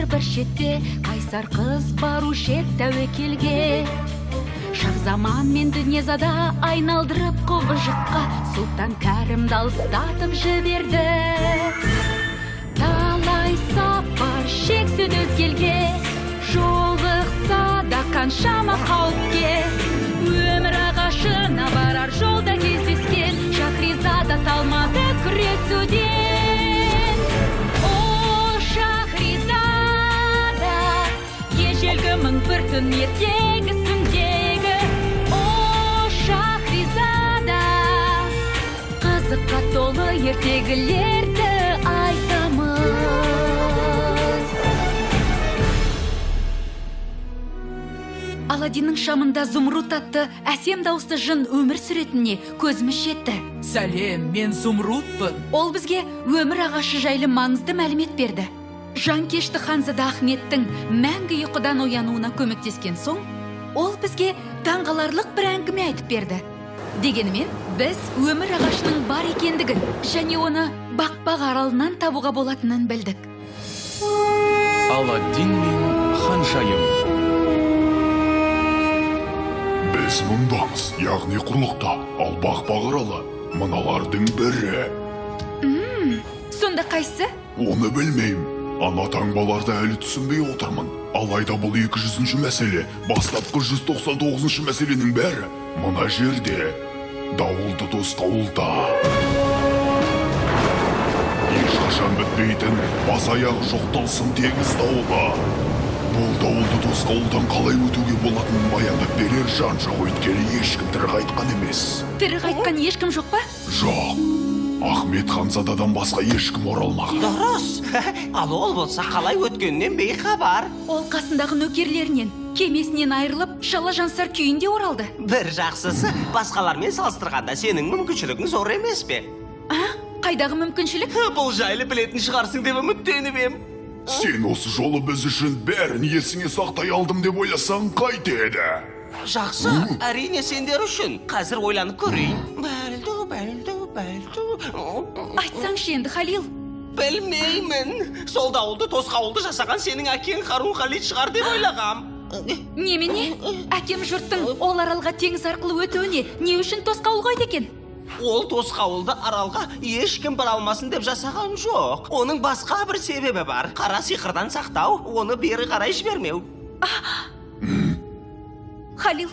бір шетте, қайсар қыз барушы еді тәуекелге. Шахзаман мен дүниезада айналдырып құбыжыққа, Сұлтан Кәрімді алыстатып жіберді. Талай сапар шексіз өзгелге, жолықса да қаншама қауіпке. Өмір ағашына барар жолда кездескен, Шахризада талмады күресуден. О, Шахризада, ежелгі мың бір түн ертегісіндегі. О, Шахризада, қызыққа толы ертегілерді айтамыз. Аладдиннің шамында Зумруд атты әсем дауысты жын өмір сүретініне көзіміз жетті. Сәлем, мен Зумрудпын. Ол бізге өмір ағашы жайлы маңызды мәлімет берді. Жанкешті ханзада Ахметтің мәңгі ұйқыдан оянуына көмектескен соң, ол бізге таңғаларлық бір әңгіме айтып берді. Дегенімен, біз өмір ағашының бар екендігін және оны бақбақ аралынан табуға болатынын білдік. Аладдин мен ханшайым. Біз мұндамыз, яғни құрлықта, ал бақбақ аралы мыналардың бірі. Сонда қайсы? Оны білмеймін. Ана таңбаларды әлі түсінбей отырмын. Алайда бұл 200-ші мәселе, бастапқы 199-ші мәселенің бәрі мына жерде, дауылды тосқауылда. Ешқашан бітпейтін, бас аяғы жоқ тылсым теңіз дауылы. Бұл дауылды тосқауылдан қалай өтуге болатынын баяндап берер жан жоқ, өйткені ешкім тірі қайтқан емес. Тірі қайтқан ешкім жоқ па? Жоқ. Ахмет ханзададан басқа ешкім оралмаған. Дұрыс. Ал ол болса қалай өткеннен бейхабар. Ол қасындағы нөкерлерінен, кемесінен айырылып, шала жансар күйінде оралды. Бір жақсысы, басқалармен салыстырғанда сенің мүмкіншілігің зор емес пе? Қайдағы мүмкіншілік? Бұл жайлы білетін шығарсың деп үміттеніп ем. Сен осы жолы біз үшін бәрін есіңе сақтай алдым деп ойласаң қайтеді. Жақсы, әрине сендер үшін. Қазір ойланып көрейін. Айтсаңшы енді, Халил. Білмеймін. Сол дауылды тосқауылды жасаған сенің әкең Харун Халид шығар деп ойлағам. Немене? Әкем жұрттың ол аралға теңіз арқылы өтуіне не үшін тосқауыл қойды екен? Ол тосқауылды аралға ешкім бір алмасын деп жасаған жоқ. Оның басқа бір себебі бар. Қара сиқырдан сақтау, оны бері қарай жібермеу. Халил,